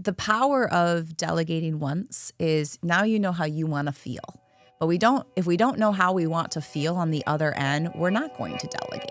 the power of delegating once is now you know how you want to feel. But if we don't know how we want to feel on the other end, we're not going to delegate.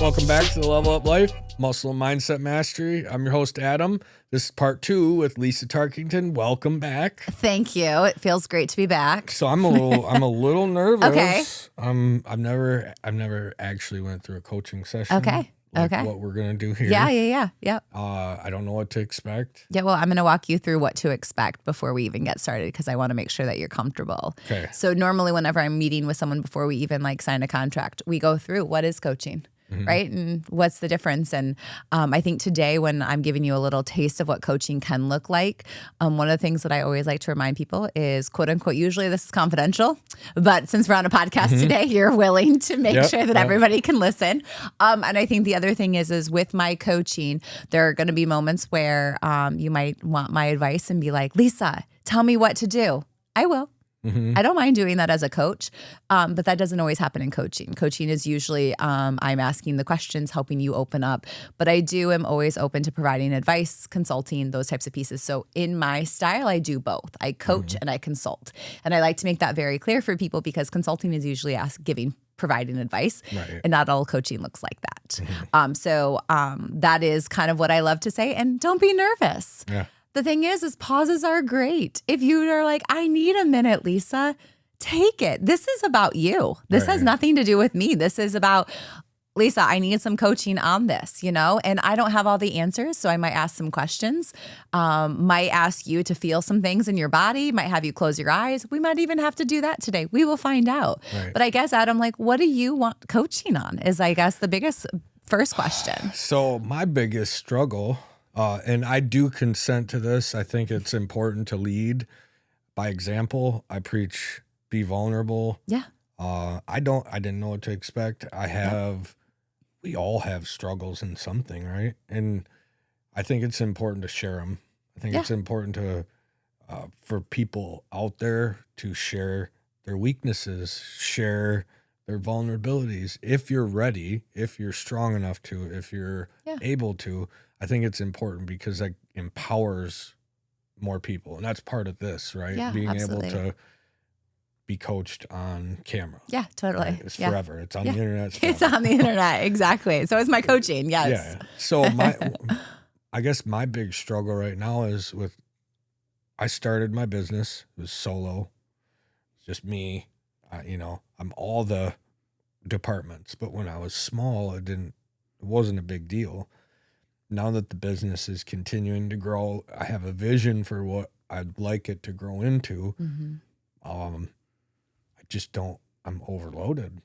Welcome back to the Level Up Life, Muscle and Mindset Mastery. I'm your host, Adam. This is part 2 with Lisa Tarkington. Welcome back. Thank you. It feels great to be back. So I'm a little nervous. Okay. I've never actually went through a coaching session. Okay. What we're gonna do here. Yeah. I don't know what to expect. Yeah, well, I'm going to walk you through what to expect before we even get started because I want to make sure that you're comfortable. Okay. So normally whenever I'm meeting with someone before we even sign a contract, we go through what is coaching. Mm-hmm. Right? And what's the difference? And I think today when I'm giving you a little taste of what coaching can look like, one of the things that I always like to remind people is, quote unquote, usually this is confidential, but since we're on a podcast today, you're willing to make sure that everybody can listen. And I think the other thing is with my coaching, there are going to be moments where you might want my advice and be like, Lisa, tell me what to do. I will. I don't mind doing that as a coach, but that doesn't always happen in coaching. Coaching is usually I'm asking the questions, helping you open up, but I am always open to providing advice, consulting, those types of pieces. So in my style, I do both. I coach and I consult. And I like to make that very clear for people because consulting is usually providing advice, right. And not all coaching looks like that. So that is kind of what I love to say. And don't be nervous. Yeah. The thing is pauses are great. If you are like, I need a minute, Lisa, take it. This is about you. This has nothing to do with me. This is about, Lisa, I need some coaching on this, and I don't have all the answers. So I might ask some questions, might ask you to feel some things in your body, might have you close your eyes. We might even have to do that today. We will find out. Right. But I guess, Adam, what do you want coaching on is, I guess, the biggest first question. So my biggest struggle, and I do consent to this. I think it's important to lead by example. I preach, be vulnerable. Yeah. I didn't know what to expect. We all have struggles in something, right? And I think it's important to share them. I think it's important to, for people out there to share their weaknesses, share their vulnerabilities. If you're ready, if you're strong enough to, if you're able to, I think it's important because that empowers more people. And that's part of this, right? Yeah, being absolutely. able to be coached on camera. Yeah, totally. Right? It's forever. It's on the internet. It's on the internet. Exactly. So is my coaching. Yes. Yeah. So I guess my big struggle right now is I started my business. It was solo. It's just me. I'm all the departments, but when I was small, it wasn't a big deal. Now that the business is continuing to grow, I have a vision for what I'd like it to grow into. I just don't, I'm overloaded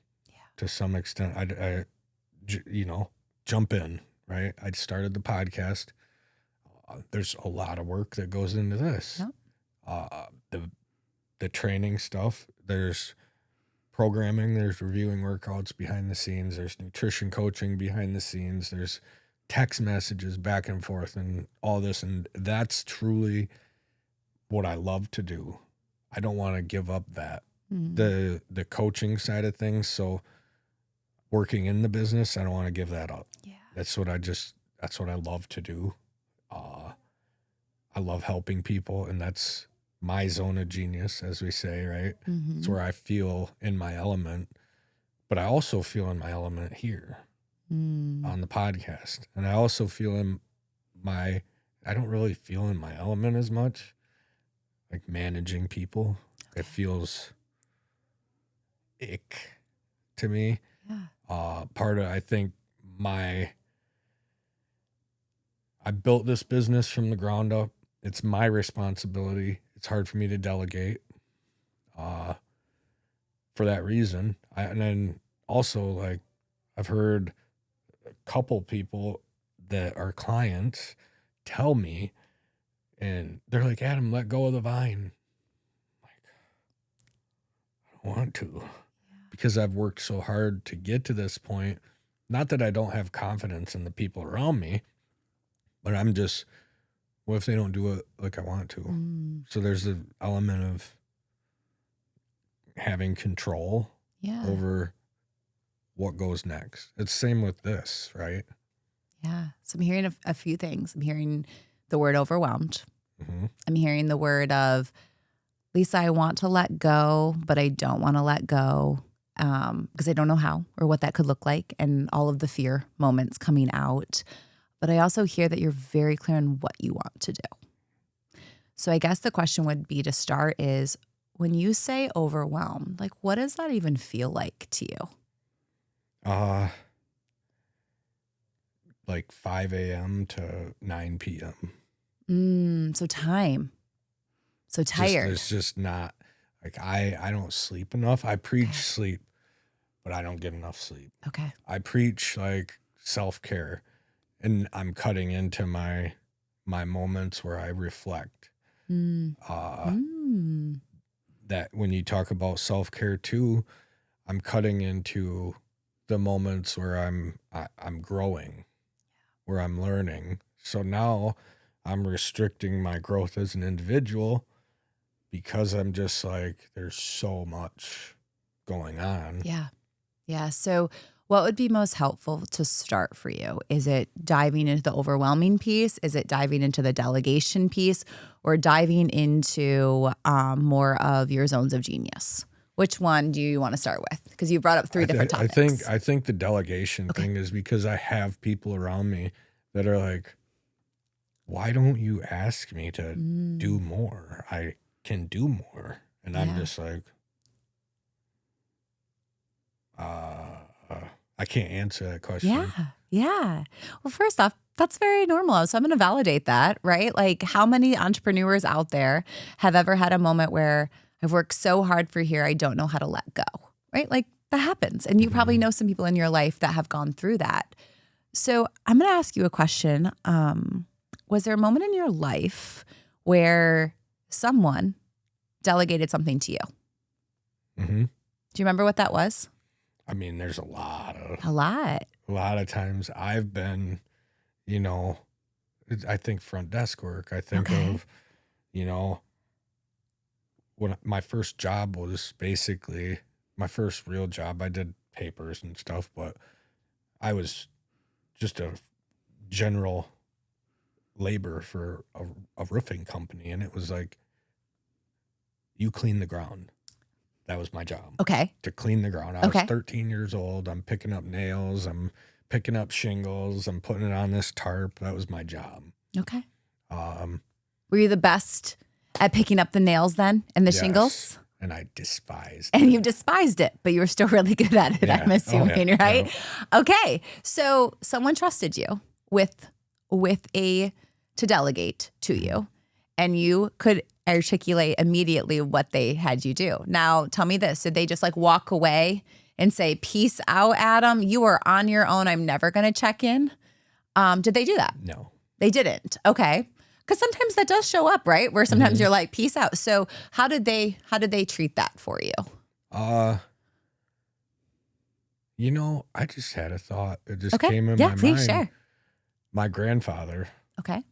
to some extent. I jump in, right? I started the podcast. There's a lot of work that goes into this. The training stuff, there's programming, there's reviewing workouts behind the scenes, there's nutrition coaching behind the scenes, there's text messages back and forth and all this. And that's truly what I love to do. I don't want to give up that, the coaching side of things. So working in the business, I don't want to give that up. Yeah. That's what I love to do. I love helping people, and that's my zone of genius, as we say, right? It's where I feel in my element, but I also feel in my element here on the podcast. And I also feel I don't really feel in my element as much, like managing people. Okay. It feels ick to me. Yeah. Part of, I think I built this business from the ground up. It's my responsibility. It's hard for me to delegate for that reason. And then also, I've heard a couple people that are clients tell me, and they're like, Adam, let go of the vine. I'm like, I don't want to, because I've worked so hard to get to this point. Not that I don't have confidence in the people around me, but I'm just, what if they don't do it like I want to? So there's the element of having control over what goes next. It's the same with this, right? Yeah. So I'm hearing a few things. I'm hearing the word overwhelmed. Mm-hmm. I'm hearing the word of, Lisa, I want to let go, but I don't want to let go because I don't know how or what that could look like, and all of the fear moments coming out. But I also hear that you're very clear on what you want to do. So I guess the question would be to start is, when you say overwhelmed, like, what does that even feel like to you? Like 5 a.m. to 9 p.m. So time. So tired. It's just not, like, I don't sleep enough. I preach sleep, but I don't get enough sleep. Okay. I preach like self-care, and I'm cutting into my moments where I reflect. That when you talk about self-care too, I'm cutting into the moments where I'm growing, where I'm learning. So now I'm restricting my growth as an individual because I'm just like, there's so much going on. Yeah. Yeah. So what would be most helpful to start for you? Is it diving into the overwhelming piece? Is it diving into the delegation piece, or diving into more of your zones of genius? Which one do you want to start with? Because you brought up three different topics. I think the delegation thing is because I have people around me that are like, why don't you ask me to do more? I can do more. And I'm just like, I can't answer that question. Yeah. Well, first off, that's very normal. So I'm going to validate that, right? Like, how many entrepreneurs out there have ever had a moment where I've worked so hard for here, I don't know how to let go, right? Like, that happens. And you probably know some people in your life that have gone through that. So I'm going to ask you a question. Was there a moment in your life where someone delegated something to you? Mm-hmm. Do you remember what that was? I mean, there's a lot of times I've been, I think front desk work. I think of, when my first job was basically my first real job. I did papers and stuff, but I was just a general labor for a roofing company. And it was like, you clean the ground. That was my job. Okay. To clean the ground. I was 13 years old. I'm picking up nails. I'm picking up shingles. I'm putting it on this tarp. That was my job. Okay. Were you the best at picking up the nails then and the shingles? And I despised it. And you despised it, but you were still really good at it, I'm assuming, right? Yeah. Okay. So someone trusted you with to delegate to you, and you could articulate immediately what they had you do. Now, tell me this. Did they just like walk away and say, peace out, Adam? You are on your own. I'm never going to check in. Did they do that? No. They didn't. Okay. Because sometimes that does show up, right? Where sometimes you're like, peace out. So how did they treat that for you? I just had a thought. It just came in my mind. Please share. My grandfather. Okay.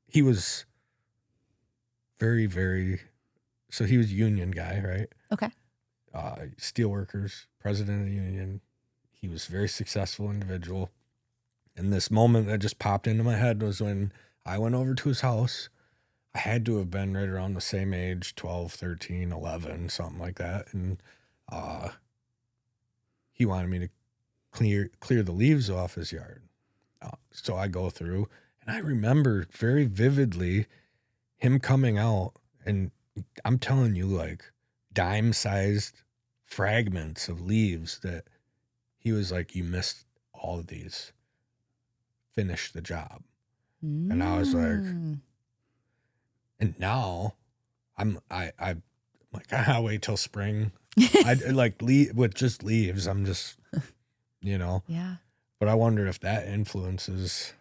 He was very, very, so he was a union guy, right? Okay. Steelworkers, president of the union. He was a very successful individual. And this moment that just popped into my head was when I went over to his house. I had to have been right around the same age, 12, 13, 11, something like that. And he wanted me to clear the leaves off his yard. So I go through, and I remember very vividly him coming out, and I'm telling you, like, dime-sized fragments of leaves that he was like, you missed all of these. Finish the job. And I was like, and now I'm like, I'll wait till spring. I like with just leaves. I'm just, Yeah. But I wonder if that influences.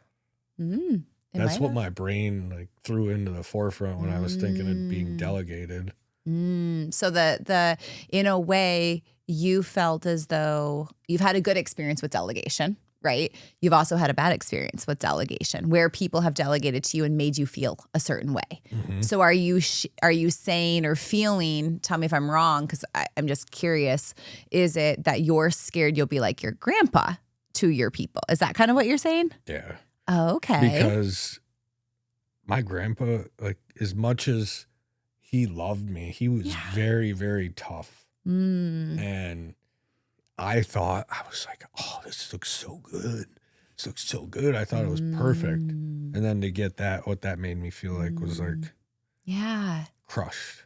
That's what my brain like threw into the forefront when I was thinking of being delegated. So the in a way you felt as though you've had a good experience with delegation, right? You've also had a bad experience with delegation where people have delegated to you and made you feel a certain way. Mm-hmm. So are you saying or feeling, tell me if I'm wrong, because I'm just curious, is it that you're scared you'll be like your grandpa to your people? Is that kind of what you're saying? Yeah. Oh, okay. Because my grandpa, like, as much as he loved me, he was very, very tough. And I was like, oh, this looks so good. This looks so good. I thought it was perfect. And then to get that, what that made me feel like was like, crushed.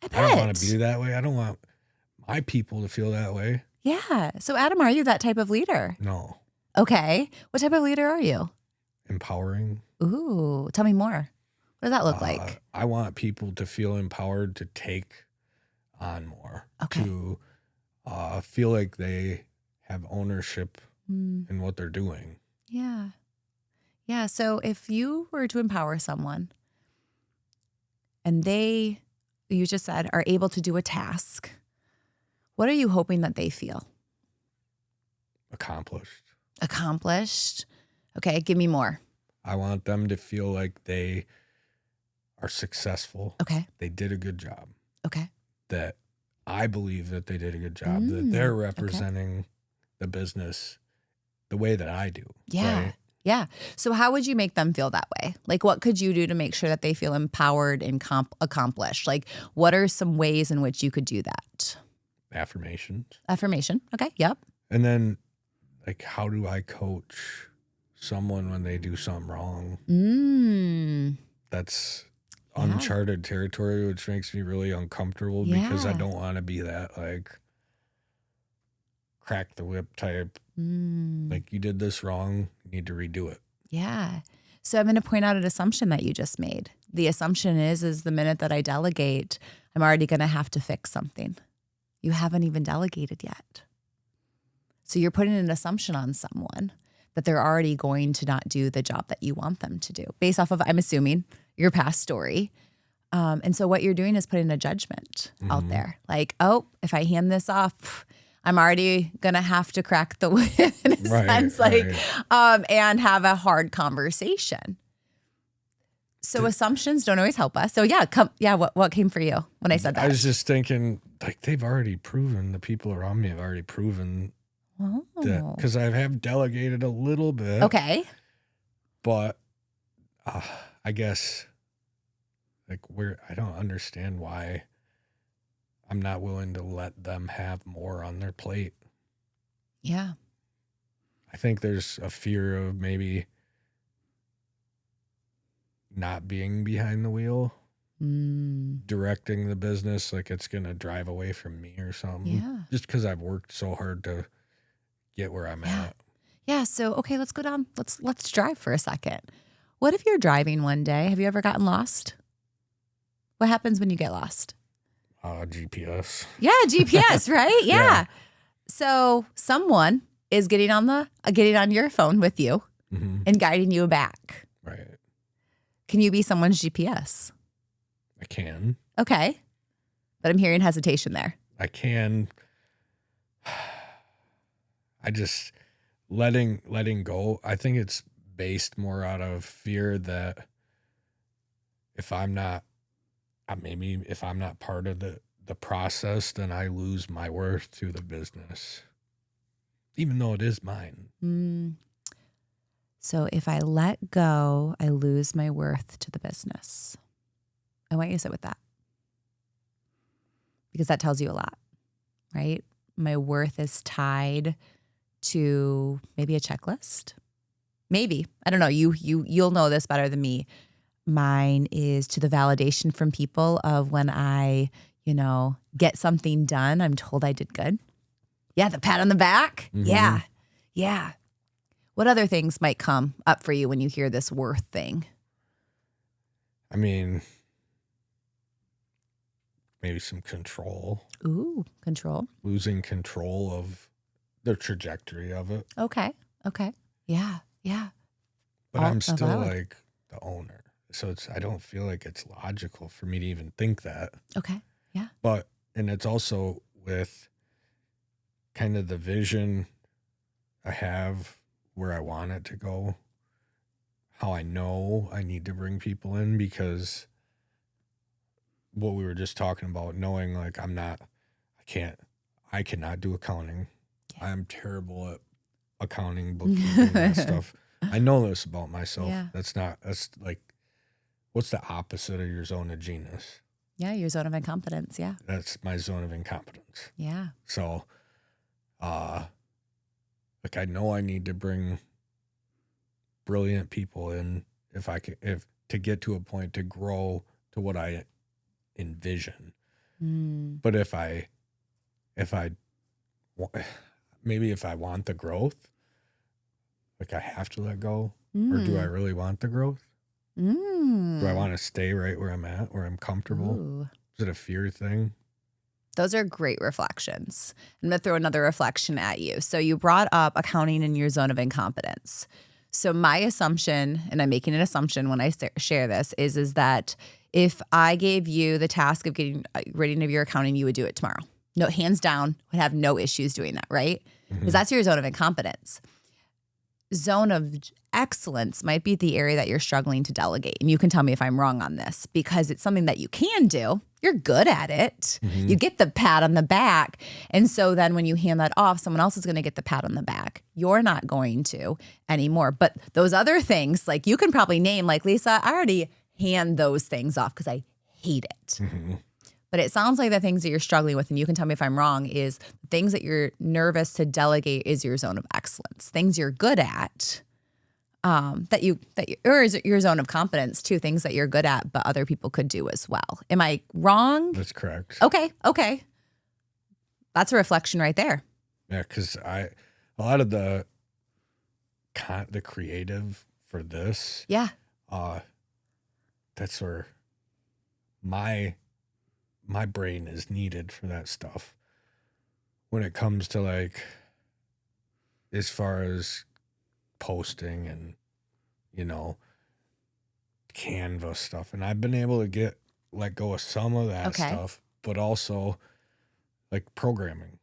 I don't want to be that way. I don't want my people to feel that way. Yeah. So Adam, are you that type of leader? No. Okay. What type of leader are you? Empowering. Ooh, tell me more. What does that look like? I want people to feel empowered to take on more. Okay. To feel like they have ownership in what they're doing. Yeah. Yeah. So if you were to empower someone and they, you just said, are able to do a task, what are you hoping that they feel? Accomplished. Okay. Give me more. I want them to feel like they are successful. Okay. They did a good job. Okay. That I believe that they did a good job, that they're representing the business the way that I do. Yeah. Right? Yeah. So how would you make them feel that way? Like, what could you do to make sure that they feel empowered and accomplished? Like, what are some ways in which you could do that? Affirmation. Okay. Yep. And then, like, how do I coach someone when they do something wrong? That's uncharted territory, which makes me really uncomfortable because I don't want to be that, like, crack the whip type. Like, you did this wrong, you need to redo it. Yeah. So I'm going to point out an assumption that you just made. The assumption is the minute that I delegate, I'm already going to have to fix something. You haven't even delegated yet. So you're putting an assumption on someone that they're already going to not do the job that you want them to do based off of, I'm assuming, your past story. And so what you're doing is putting a judgment out there. Like, oh, if I hand this off, I'm already going to have to crack the whip in a sense, and have a hard conversation. So assumptions don't always help us. So what came for you when I said that? I was just thinking, like, they've already proven, the people around me have already proven that, because I have delegated a little bit. Okay. But I guess, like, I don't understand why I'm not willing to let them have more on their plate. Yeah. I think there's a fear of maybe not being behind the wheel, directing the business, like it's going to drive away from me or something. Yeah. Just because I've worked so hard to get where I'm at. Yeah. So, okay, let's go down. Let's drive for a second. What if you're driving one day? Have you ever gotten lost? What happens when you get lost? GPS. Yeah, GPS, right? Yeah. So someone is getting on your phone with you and guiding you back. Right. Can you be someone's GPS? I can. Okay. But I'm hearing hesitation there. I can. I just letting go. I think it's based more out of fear that if I'm not part of the process, then I lose my worth to the business, even though it is mine. So if I let go, I lose my worth to the business. I want you to sit with that because that tells you a lot, right? My worth is tied to maybe a checklist. Maybe. I don't know. You'll know this better than me. Mine is to the validation from people of when I, get something done, I'm told I did good. Yeah, the pat on the back. Yeah. What other things might come up for you when you hear this worth thing? I mean, maybe some control. Ooh, control. Losing control of the trajectory of it. Okay. Yeah. But I'm still like the owner. So I don't feel like it's logical for me to even think that. Okay. Yeah. And it's also with kind of the vision I have where I want it to go, how I know I need to bring people in, because what we were just talking about, knowing like I cannot do accounting. Yeah. I'm terrible at accounting, bookkeeping, that stuff. I know this about myself. Yeah. That's like, what's the opposite of your zone of genius? Yeah, your zone of incompetence. Yeah. That's my zone of incompetence. Yeah. So, like I know I need to bring brilliant people in if to get to a point to grow to what I envision. But if I maybe if I want the growth, like I have to let go, or do I really want the growth? Do I want to stay right where I'm at, where I'm comfortable? Ooh. Is it a fear thing? Those are great reflections. I'm going to throw another reflection at you. So you brought up accounting in your zone of incompetence. So my assumption, and I'm making an assumption when I share this, is that if I gave you the task of getting rid of your accounting, you would do it tomorrow. No, hands down, would have no issues doing that, right? Because that's your zone of incompetence. Zone of excellence might be the area that you're struggling to delegate. And you can tell me if I'm wrong on this, because it's something that you can do. You're good at it. You get the pat on the back. And so then when you hand that off, someone else is going to get the pat on the back. You're not going to anymore. But those other things, like you can probably name, like, Lisa, I already hand those things off because I hate it. But it sounds like the things that you're struggling with, and you can tell me if I'm wrong, is the things that you're nervous to delegate is your zone of excellence. Things you're good at, or is it your zone of competence too? Things that you're good at, but other people could do as well. Am I wrong? That's correct. Okay. That's a reflection right there. Yeah, because a lot of the creative for this, that's where my brain is needed for that stuff. When it comes to like, as far as posting and, Canva stuff. And I've been able to let go of some of that stuff, but also like programming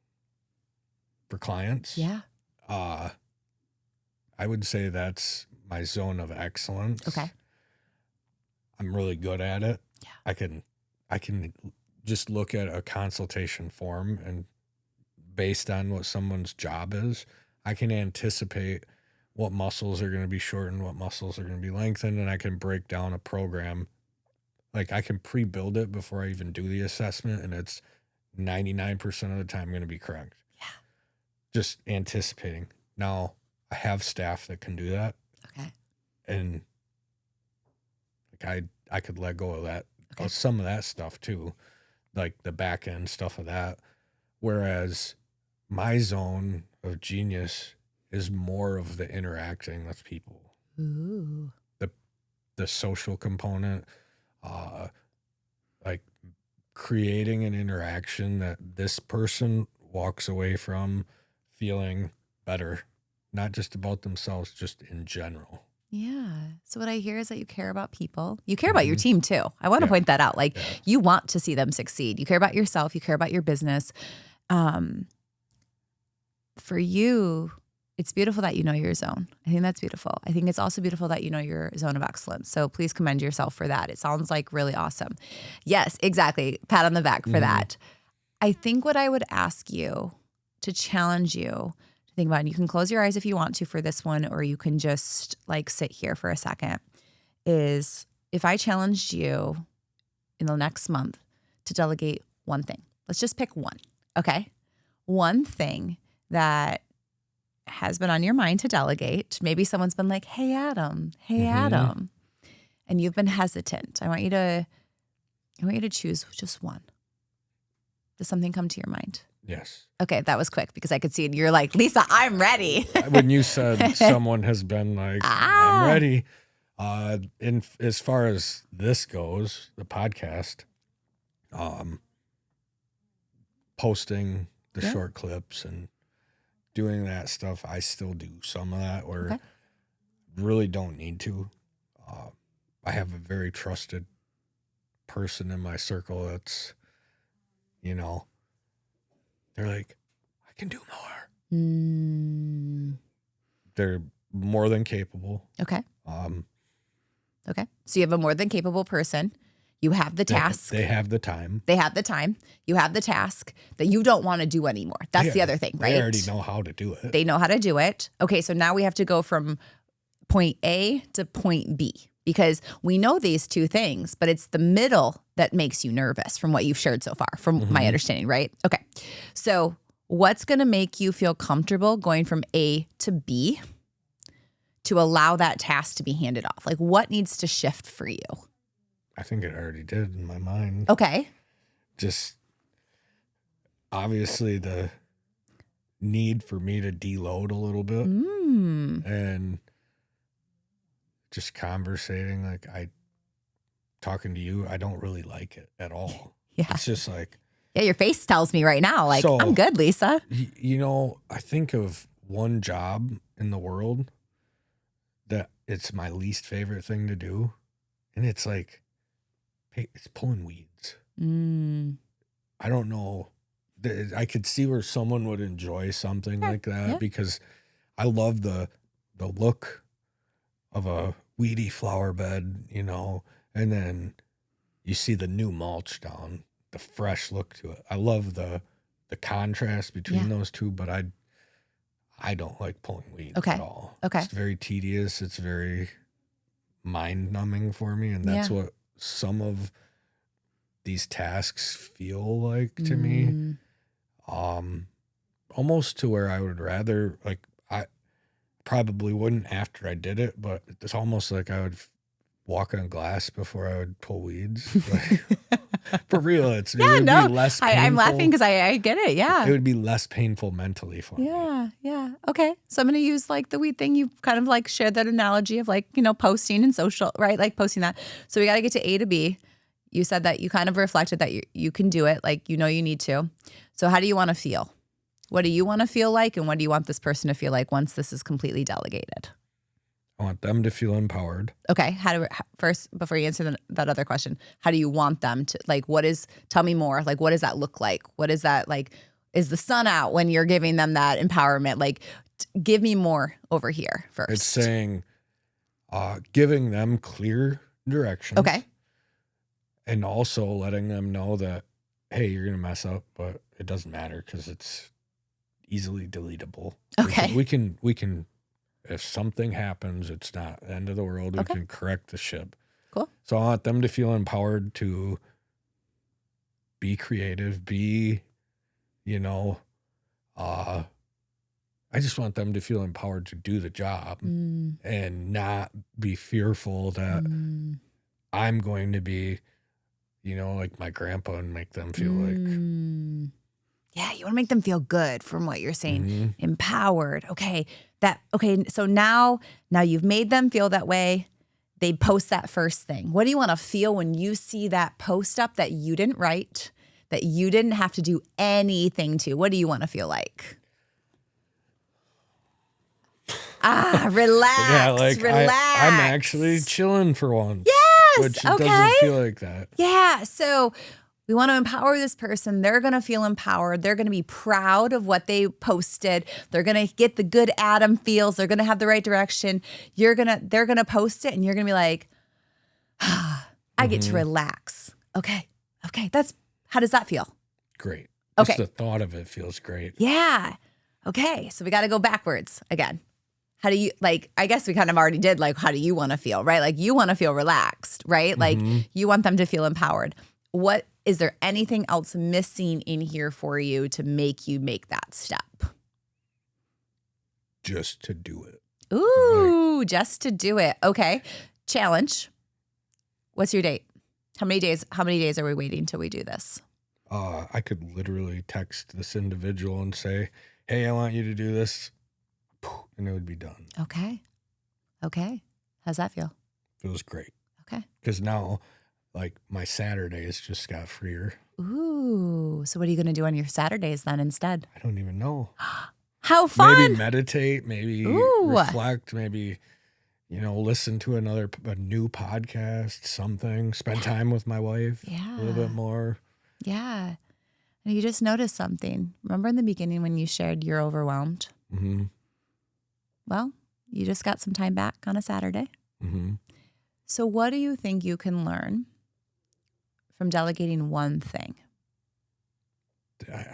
for clients. Yeah. I would say that's my zone of excellence. Okay. I'm really good at it. Yeah. I can just look at a consultation form, and based on what someone's job is, I can anticipate what muscles are going to be shortened, what muscles are going to be lengthened, and I can break down a program. Like I can pre-build it before I even do the assessment, and it's 99% of the time going to be correct. Yeah. Just anticipating. Now, I have staff that can do that. Okay. And like I could let go of that, of some of that stuff too, like the back end stuff of that. Whereas my zone of genius is more of the interacting with people. Ooh. The social component, like creating an interaction that this person walks away from feeling better, not just about themselves, just in general. Yeah. So what I hear is that you care about people. You care about your team too. I want to point that out. Like you want to see them succeed. You care about yourself. You care about your business. For you, it's beautiful that you know your zone. I think that's beautiful. I think it's also beautiful that you know your zone of excellence. So please commend yourself for that. It sounds like really awesome. Yes, exactly. Pat on the back for that. I think what I would ask you to challenge you to think about, and you can close your eyes if you want to for this one, or you can just like sit here for a second, is if I challenged you in the next month to delegate one thing. Let's just pick one, okay? One thing that has been on your mind to delegate. Maybe someone's been like, hey, Adam, and you've been hesitant. I want you to choose just one. Does something come to your mind? Yes. Okay, that was quick because I could see it. You're like, Lisa, I'm ready. When you said someone has been like, I'm ready. As far as this goes, the podcast, posting the short clips and doing that stuff, I still do some of that, or really don't need to. I have a very trusted person in my circle that's, they're like, I can do more. They're more than capable. Okay. Okay. So you have a more than capable person. You have the task. They have the time. They have the time. You have the task that you don't want to do anymore. That's the other thing, right? They already know how to do it. They know how to do it. Okay, so now we have to go from point A to point B because we know these two things, but it's the middle that makes you nervous from what you've shared so far, from my understanding, right? Okay, so what's going to make you feel comfortable going from A to B to allow that task to be handed off? Like what needs to shift for you? I think it already did in my mind. Okay. Just obviously the need for me to deload a little bit and just conversating. Like talking to you, I don't really like it at all. Yeah. It's just like, yeah, your face tells me right now, like, so, I'm good, Lisa. You know, I think of one job in the world that it's my least favorite thing to do. And it's like, hey, it's pulling weeds. I don't know. I could see where someone would enjoy something like that because I love the look of a weedy flower bed, you know, and then you see the new mulch down, the fresh look to it. I love the contrast between those two, but I don't like pulling weeds at all. Okay. It's very tedious. It's very mind numbing for me. And that's what some of these tasks feel like to me. Almost to where I would rather, like, I probably wouldn't after I did it, but it's almost like I would walk on glass before I would pull weeds. Like, for real, it would be less painful. I'm laughing because I get it. Yeah. It would be less painful mentally for me. Yeah. Okay. So I'm going to use like the weed thing. You kind of like shared that analogy of like, you know, posting and social, right? Like posting that. So we got to get to A to B. You said that you kind of reflected that you can do it. Like, you know, you need to. So how do you want to feel? What do you want to feel like? And what do you want this person to feel like once this is completely delegated? I want them to feel empowered. Okay. First, before you answer that other question, how do you want them to, like, tell me more. Like, what does that look like? What is that like? Is the sun out when you're giving them that empowerment? Like, give me more over here first. It's saying, giving them clear directions. Okay. And also letting them know that, hey, you're going to mess up, but it doesn't matter because it's easily deletable. Okay. We can, if something happens, it's not the end of the world. We can correct the ship. Cool. So I want them to feel empowered to be creative, you know, I just want them to feel empowered to do the job and not be fearful that I'm going to be, you know, like my grandpa and make them feel like. Yeah, you want to make them feel good from what you're saying. Empowered. Okay. So now you've made them feel that way. They post that first thing. What do you want to feel when you see that post up that you didn't write, that you didn't have to do anything to? What do you want to feel like? Relax. Yeah, like relax. I'm actually chilling for once. Yes. Which it doesn't feel like that. Yeah. So we want to empower this person. They're going to feel empowered. They're going to be proud of what they posted. They're going to get the good Adam feels. They're going to have the right direction. They're going to post it and you're going to be like, I get to relax. Okay. How does that feel? Great. Okay. Just the thought of it feels great. Yeah. Okay. So we got to go backwards again. How do you, like, I guess we kind of already did, like, how do you want to feel, right? Like, you want to feel relaxed, right? Like, you want them to feel empowered. Is there anything else missing in here for you to make you make that step? Just to do it. Ooh, just to do it. Okay. Challenge. What's your date? How many days are we waiting till we do this? I could literally text this individual and say, hey, I want you to do this. And it would be done. Okay. How's that feel? Feels great. Okay. Because now, like, my Saturdays just got freer. Ooh. So what are you going to do on your Saturdays then instead? I don't even know. How fun. Maybe meditate, maybe reflect, maybe, you know, listen to a new podcast, something, spend time with my wife a little bit more. Yeah. And you just noticed something. Remember in the beginning when you shared you're overwhelmed? Mm-hmm. Well, You just got some time back on a Saturday. Mm-hmm. So what do you think you can learn from delegating one thing?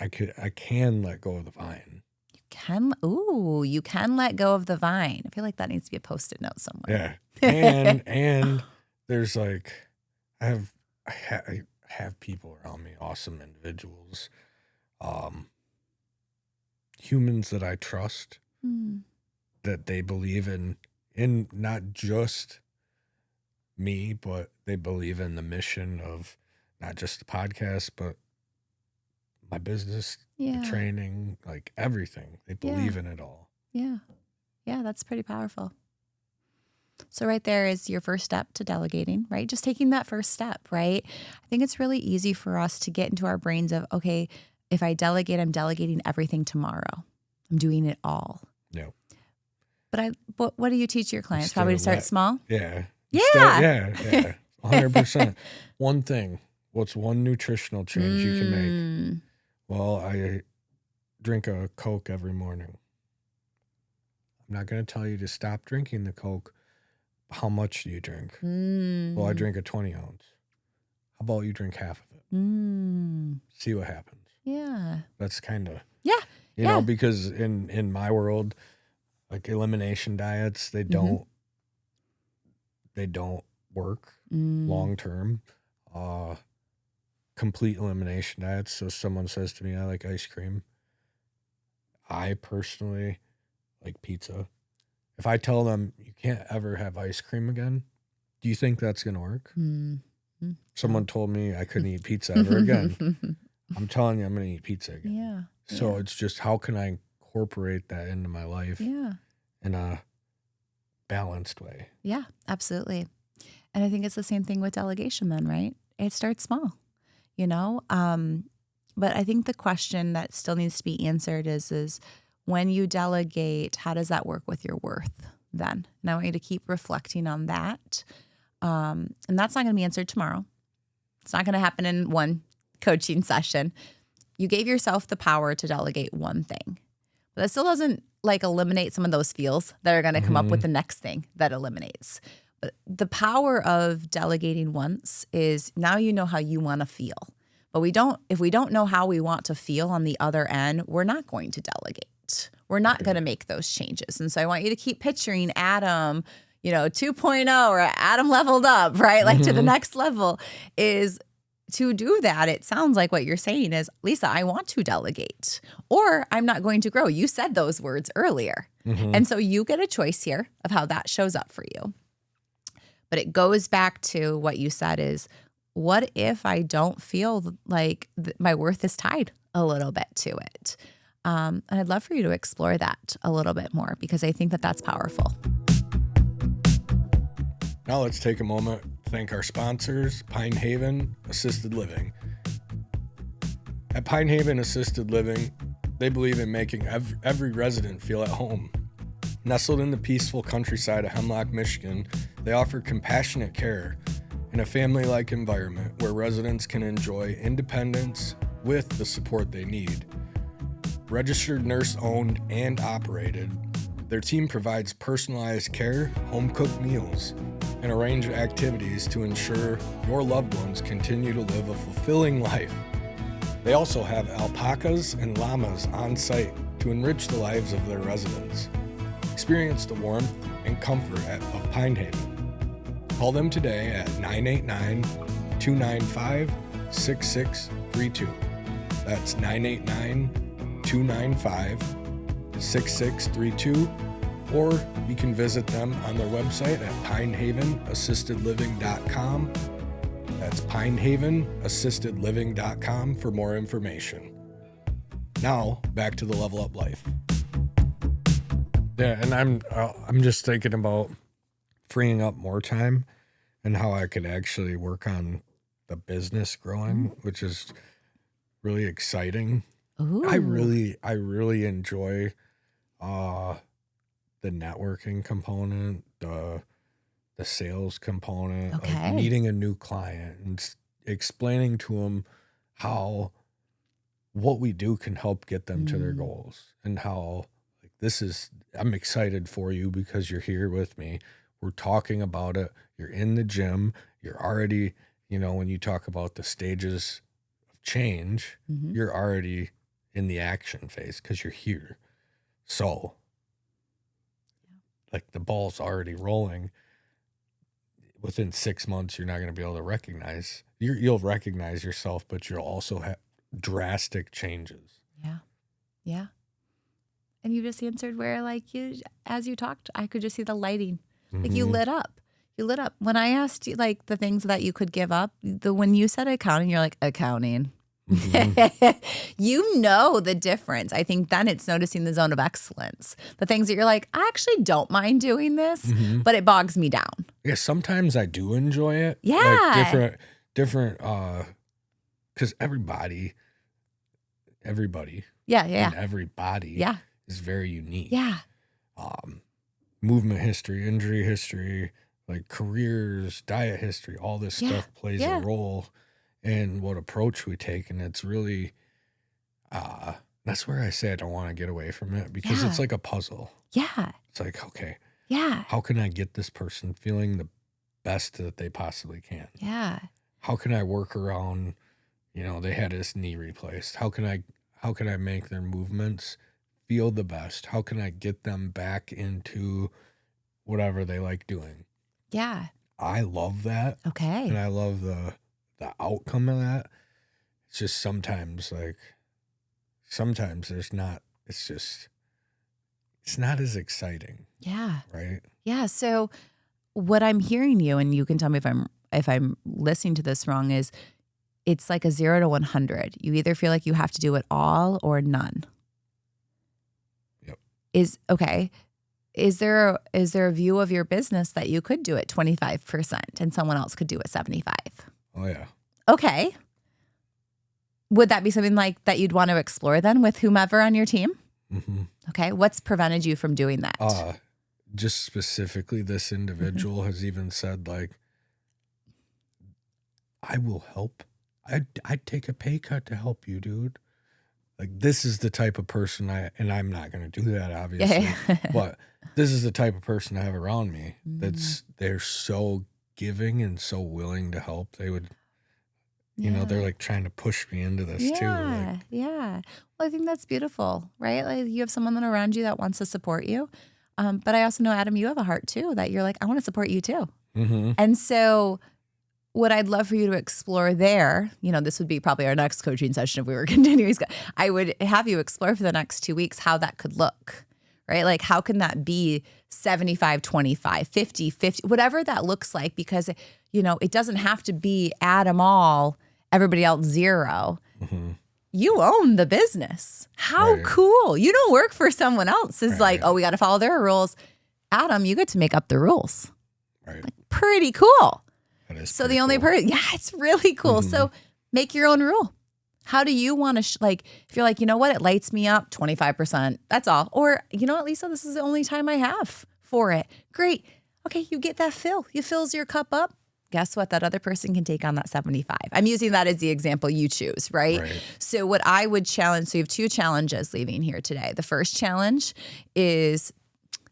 I can let go of the vine. You can let go of the vine. I feel like that needs to be a Post-it note somewhere. Yeah. And there's like, I have people around me, awesome individuals, humans that I trust, that they believe in not just me, but they believe in the mission of not just the podcast, but my business, the training, like everything. They believe in it all. Yeah. Yeah, that's pretty powerful. So right there is your first step to delegating, right? Just taking that first step, right? I think it's really easy for us to get into our brains of, okay, if I delegate, I'm delegating everything tomorrow. I'm doing it all. Yeah. But what do you teach your clients? Probably to start small? Yeah. Yeah. Yeah. 100%. One thing. What's one nutritional change you can make? Well, I drink a Coke every morning. I'm not going to tell you to stop drinking the Coke. How much do you drink? Well, I drink a 20 ounce. How about you drink half of it? See what happens. Yeah. That's kind of, you know, because in my world, like elimination diets, they don't work long term. Complete elimination diets. So someone says to me, I like ice cream. I personally like pizza. If I tell them you can't ever have ice cream again, do you think that's going to work? Someone told me I couldn't eat pizza ever again. I'm telling you, I'm going to eat pizza again. Yeah. So it's just, how can I incorporate that into my life in a balanced way? Yeah, absolutely. And I think it's the same thing with delegation then, right? It starts small, you know? But I think the question that still needs to be answered is when you delegate, how does that work with your worth then? And I want you to keep reflecting on that. And that's not going to be answered tomorrow. It's not going to happen in one coaching session. You gave yourself the power to delegate one thing. But that still doesn't like eliminate some of those feels that are going to come up with the next thing that eliminates. But the power of delegating once is now you know how you want to feel. But if we don't know how we want to feel on the other end, we're not going to delegate. We're not going to make those changes. And so I want you to keep picturing Adam, 2.0 or Adam leveled up, right? Like to the next level is to do that. It sounds like what you're saying is, Lisa, I want to delegate or I'm not going to grow. You said those words earlier. And so you get a choice here of how that shows up for you. But it goes back to what you said is, what if I don't feel like my worth is tied a little bit to it? And I'd love for you to explore that a little bit more because I think that that's powerful. Now let's take a moment to thank our sponsors, Pine Haven Assisted Living. At Pine Haven Assisted Living, they believe in making every resident feel at home. Nestled in the peaceful countryside of Hemlock, Michigan, they offer compassionate care in a family-like environment where residents can enjoy independence with the support they need. Registered nurse-owned and operated, their team provides personalized care, home-cooked meals, and a range of activities to ensure your loved ones continue to live a fulfilling life. They also have alpacas and llamas on site to enrich the lives of their residents. Experience the warmth and comfort of Pine Haven. Call them today at 989-295-6632. That's 989-295-6632. Or you can visit them on their website at pinehavenassistedliving.com. That's pinehavenassistedliving.com for more information. Now, back to the Level Up Life. Yeah, and I'm just thinking about freeing up more time and how I could actually work on the business growing, which is really exciting. Ooh. I really enjoy the networking component, the sales component, like meeting a new client and explaining to them how what we do can help get them to their goals and how I'm excited for you because you're here with me. We're talking about it. You're in the gym. You're already, when you talk about the stages of change, you're already in the action phase because you're here. So, like, the ball's already rolling. Within 6 months, you're not going to be able to recognize. You'll recognize yourself, but you'll also have drastic changes. Yeah. Yeah. And you just answered where, like, as you talked, I could just see the lighting. Like, you lit up. You lit up. When I asked you, like, the things that you could give up, when you said accounting, you're like, accounting. You know the difference. I think then it's noticing the zone of excellence. The things that you're like, I actually don't mind doing this, but it bogs me down. Yeah, sometimes I do enjoy it. Yeah. Like different, because everybody, Yeah. and everybody is very unique. Yeah. Movement history, injury history, like careers, diet history, all this stuff plays a role in what approach we take. And it's really, that's where I say I don't want to get away from it because it's like a puzzle. Yeah. It's like, okay, yeah. how can I get this person feeling the best that they possibly can? Yeah. How can I work around, they had his knee replaced. How can I make their movements feel the best? How can I get them back into whatever they like doing? Yeah. I love that. Okay. And I love the outcome of that. It's just sometimes there's not, it's not as exciting. Yeah. Right? Yeah. So what I'm hearing you, and you can tell me if I'm listening to this wrong, is it's like a 0 to 100. You either feel like you have to do it all or none. Yep. Is there a view of your business that you could do it 25% and someone else could do it 75? Oh yeah. Okay. Would that be something like that you'd want to explore then with whomever on your team? Mm-hmm. Okay. What's prevented you from doing that? Just specifically, this individual has even said, like, I will help. I'd take a pay cut to help you, dude. Like, this is the type of person and I'm not going to do that, obviously, but this is the type of person I have around me they're so giving and so willing to help. They would, they're like trying to push me into this too. Like, yeah. Well, I think that's beautiful, right? Like, you have someone around you that wants to support you. But I also know, Adam, you have a heart too, that you're like, I want to support you too. Mm-hmm. And so what I'd love for you to explore there, this would be probably our next coaching session if we were continuing. I would have you explore for the next 2 weeks how that could look, right? Like, how can that be 75, 25, 50, 50, whatever that looks like, because, it doesn't have to be Adam all, everybody else zero. Mm-hmm. You own the business. How cool. You don't work for someone else. It's like, oh, we got to follow their rules. Adam, you get to make up the rules. Right. Like, pretty cool. So the only person, it's really cool. Mm-hmm. So make your own rule. How do you want to, if you're like, you know what, it lights me up 25%, that's all. Or, you know what, Lisa, this is the only time I have for it. Great. Okay, you get that fill. You fills your cup up. Guess what? That other person can take on that 75. I'm using that as the example you choose, right? So what I would challenge, so you have 2 challenges leaving here today. The first challenge is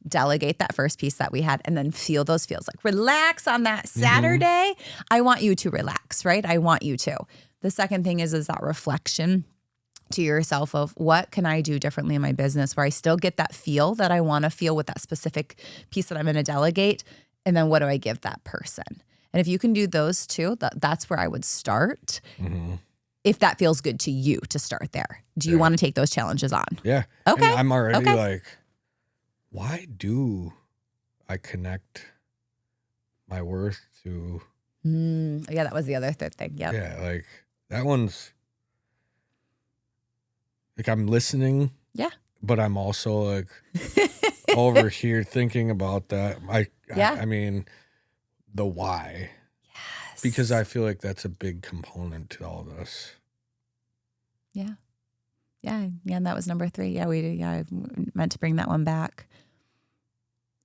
delegate that first piece that we had and then feel those feels. Like, relax on that Saturday. I want you to relax, right? I want you to. The second thing is that reflection to yourself of what can I do differently in my business where I still get that feel that I want to feel with that specific piece that I'm going to delegate. And then what do I give that person? And if you can do those 2, that's where I would start. Mm-hmm. If that feels good to you to start there. Do you want to take those challenges on? Yeah. Okay. And I'm already like, why do I connect my worth to? Yeah, that was the other thing. Yep. Yeah, like that one's like I'm listening. Yeah. But I'm also like over here thinking about that. I mean, the why. Yes. Because I feel like that's a big component to all this. Yeah. Yeah. Yeah. And that was number 3. Yeah. I meant to bring that one back.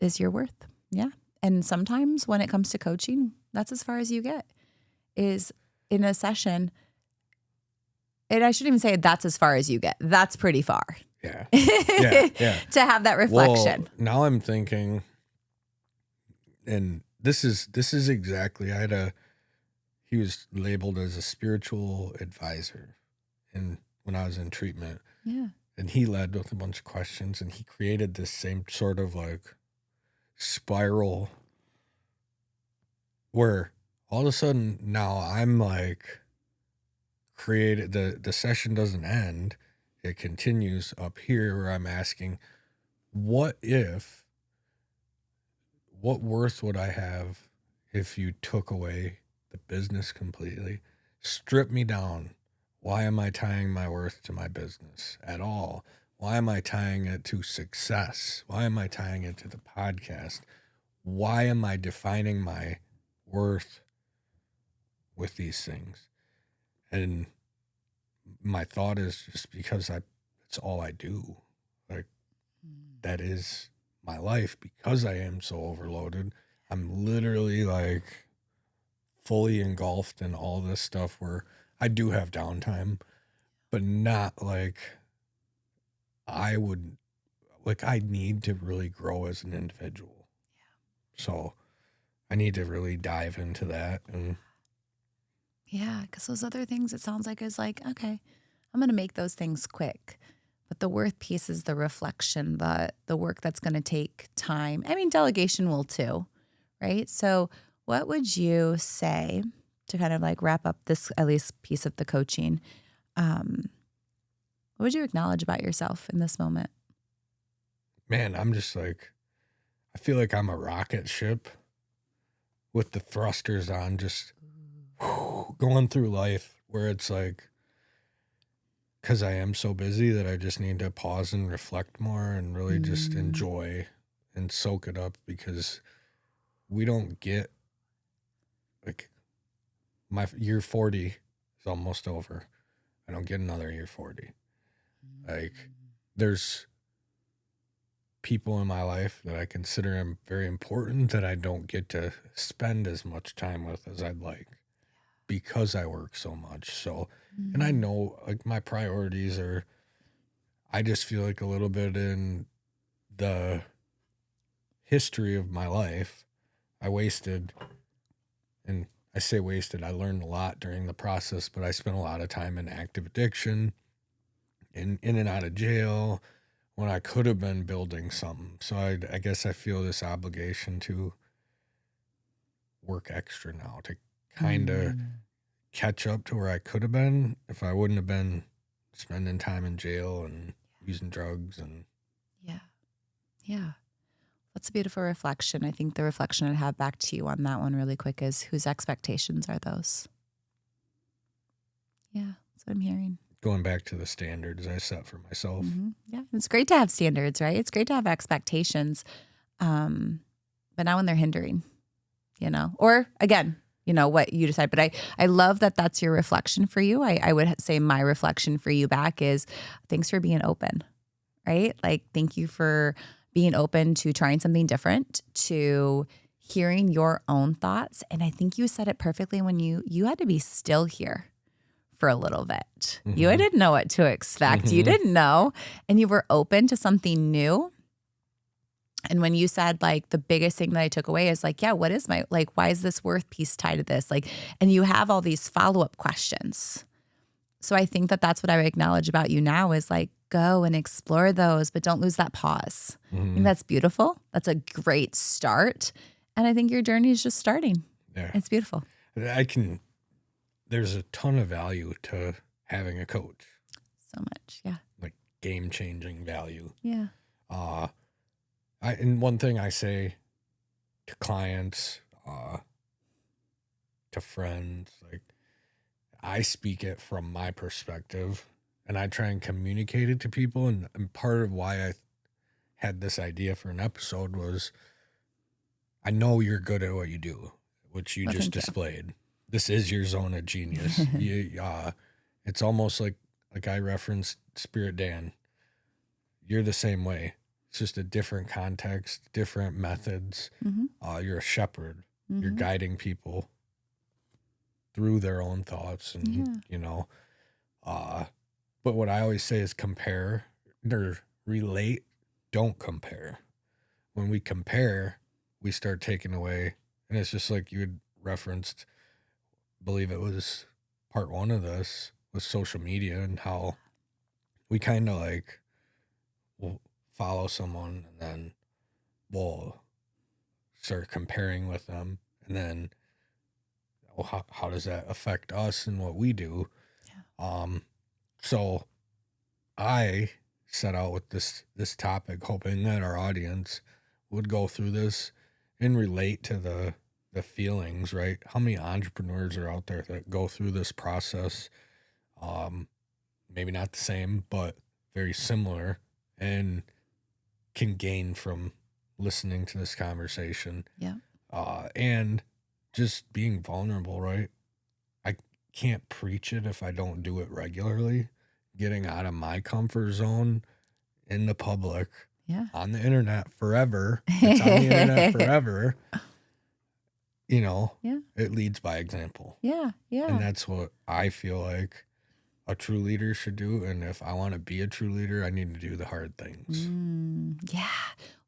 Is your worth. Yeah. And sometimes when it comes to coaching, that's as far as you get is in a session. And I shouldn't even say that's as far as you get. That's pretty far. Yeah. Yeah. to have that reflection. Well, now I'm thinking, and this is exactly, he was labeled as a spiritual advisor when I was in treatment. Yeah. And he led with a bunch of questions, and he created this same sort of like spiral where all of a sudden now I'm like the session doesn't end. It continues up here where I'm asking, what worth would I have if you took away the business completely? Strip me down. Why am I tying my worth to my business at all? Why am I tying it to success? Why am I tying it to the podcast? Why am I defining my worth with these things? And my thought is just because it's all I do. Like, that is my life. Because I am so overloaded, I'm literally like fully engulfed in all this stuff where I do have downtime, but not like I would, like I need to really grow as an individual. Yeah. So I need to really dive into that. And yeah, because those other things, it sounds like is like, okay, I'm going to make those things quick. But the worth piece is the reflection, the work that's going to take time. I mean, delegation will too, right? So what would you say to kind of like wrap up this, at least piece of the coaching? What would you acknowledge about yourself in this moment? Man, I'm just like, I feel like I'm a rocket ship with the thrusters on, just going through life where it's like, because I am so busy that I just need to pause and reflect more and really just enjoy and soak it up, because we don't get, like, my year 40 is almost over. I don't get another year 40. Like, there's people in my life that I consider very important that I don't get to spend as much time with as I'd like because I work so much. So, and I know like my priorities are, I just feel like a little bit in the history of my life, I wasted, and I say wasted, I learned a lot during the process, but I spent a lot of time in active addiction, in and out of jail, when I could have been building something. So I guess I feel this obligation to work extra now to kind of catch up to where I could have been if I wouldn't have been spending time in jail and using drugs. And yeah, that's a beautiful reflection. I think the reflection I'd have back to you on that one really quick is, whose expectations are those? Yeah, that's what I'm hearing. Going back to the standards I set for myself. Yeah, it's great to have standards, right? It's great to have expectations, but not when they're hindering, or again, what you decide. But I love that that's your reflection for you. I would say my reflection for you back is, thanks for being open, right? Like, thank you for being open to trying something different, to hearing your own thoughts. And I think you said it perfectly when you had to be still here for a little bit. You didn't know what to expect. You didn't know, and you were open to something new. And when you said like the biggest thing that I took away is like, yeah, what is why is this worth piece tied to this? Like, and you have all these follow-up questions. So I think that that's what I would acknowledge about you now is like, go and explore those, but don't lose that pause. I think that's beautiful. That's a great start. And I think your journey is just starting. Yeah. It's beautiful. There's a ton of value to having a coach. So much. Yeah. Like game-changing value. Yeah. And one thing I say to clients, to friends, like, I speak it from my perspective and I try and communicate it to people. And part of why I had this idea for an episode was, I know you're good at what you do, which you just displayed. This is your zone of genius. It's almost like I referenced Spirit Dan. You're the same way. It's just a different context, different methods. You're a shepherd. You're guiding people through their own thoughts. And, but what I always say is compare. or relate, don't compare. When we compare, we start taking away, and it's just like you had referenced, believe it was part 1 of this with social media and how we kind of like will follow someone and then we'll start comparing with them, and then how does that affect us and what we do? So I set out with this topic hoping that our audience would go through this and relate to the feelings, right? How many entrepreneurs are out there that go through this process? Maybe not the same, but very similar, and can gain from listening to this conversation. Yeah. And just being vulnerable, right? I can't preach it if I don't do it regularly. Getting out of my comfort zone in the public, on the internet forever. It's on the internet forever. You know, it leads by example. Yeah. And that's what I feel like a true leader should do. And if I want to be a true leader, I need to do the hard things. Yeah.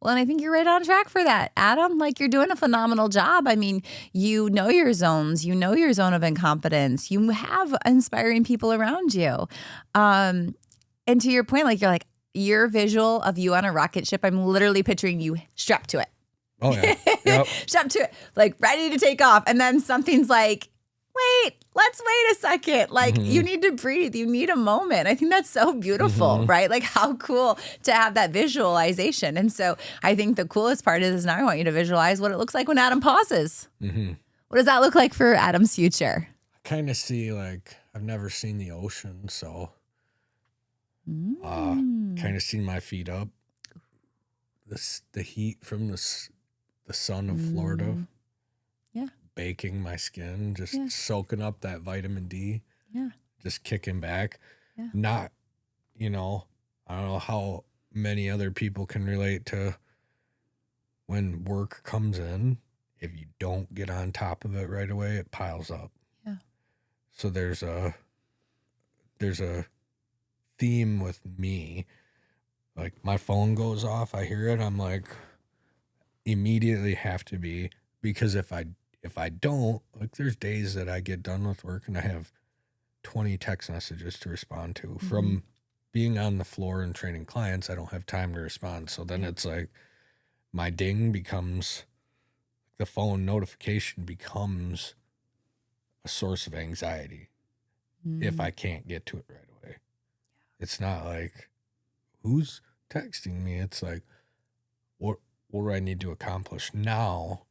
Well, and I think you're right on track for that, Adam. Like, you're doing a phenomenal job. I mean, you know your zones, you know your zone of incompetence. You have inspiring people around you. And to your point, like, you're like, your visual of you on a rocket ship, I'm literally picturing you strapped to it. Oh, yeah. Yep. Strapped to it, like ready to take off. And then something's like, let's wait a second. Like, you need to breathe. You need a moment. I think that's so beautiful, right? Like, how cool to have that visualization. And so I think the coolest part is now I want you to visualize what it looks like when Adam pauses. What does that look like for Adam's future? I kind of see, like, I've never seen the ocean, so kind of see my feet up. The heat from the sun of Florida. Baking my skin, just soaking up that vitamin D, just kicking back. Not, I don't know how many other people can relate to when work comes in. If you don't get on top of it right away, it piles up. So there's a theme with me. Like, my phone goes off, I hear it, I'm like, immediately have to be, because if I don't, like, there's days that I get done with work and I have 20 text messages to respond to. From being on the floor and training clients, I don't have time to respond. So then it's like my ding becomes, the phone notification becomes a source of anxiety if I can't get to it right away. It's not like, who's texting me? It's like, what do I need to accomplish now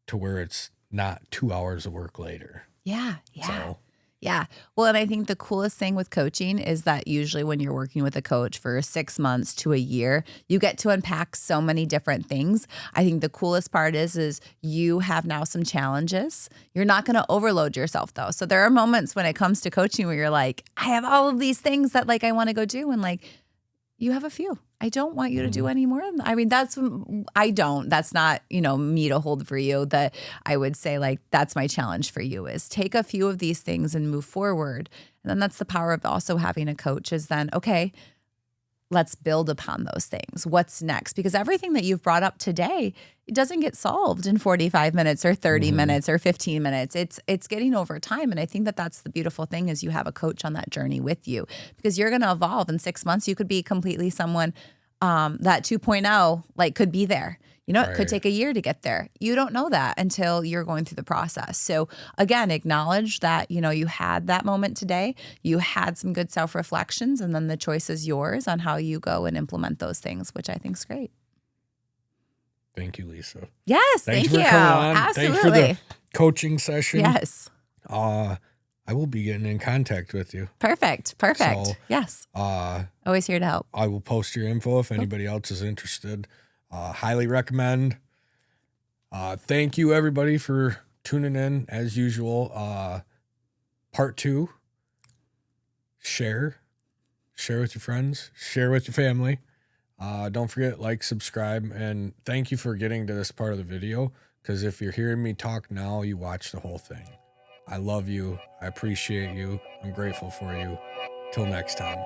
to where it's not 2 hours of work later? Yeah. So, Yeah. Well, and I think the coolest thing with coaching is that usually when you're working with a coach for 6 months to a year, you get to unpack so many different things. I think the coolest part is you have now some challenges. You're not going to overload yourself, though. So there are moments when it comes to coaching where you're like, I have all of these things that, like, I want to go do. And, like, you have a few. I don't want you to do any more. I mean, that's not, me to hold for you. That I would say, like, that's my challenge for you, is take a few of these things and move forward. And then that's the power of also having a coach, is then, okay, let's build upon those things. What's next? Because everything that you've brought up today, it doesn't get solved in 45 minutes or 30 minutes or 15 minutes. It's getting over time. And I think that that's the beautiful thing, is you have a coach on that journey with you, because you're going to evolve. In 6 months, you could be completely someone that 2.0, like, could be there. It could take a year to get there. You don't know that until you're going through the process. So again, acknowledge that, you had that moment today. You had some good self-reflections, and then the choice is yours on how you go and implement those things, which I think is great. Thank you, Lisa. Yes, Thanks thank for you. coming on. Absolutely. Thanks for the coaching session. Yes. I will be getting in contact with you. Perfect. So, yes. Always here to help. I will post your info if anybody else is interested. Highly recommend. Thank you, everybody, for tuning in. As usual, part 2. Share with your friends. Share with your family. Don't forget, like, subscribe, and thank you for getting to this part of the video, because if you're hearing me talk now, you watch the whole thing. I love you. I appreciate you. I'm grateful for you. Till next time.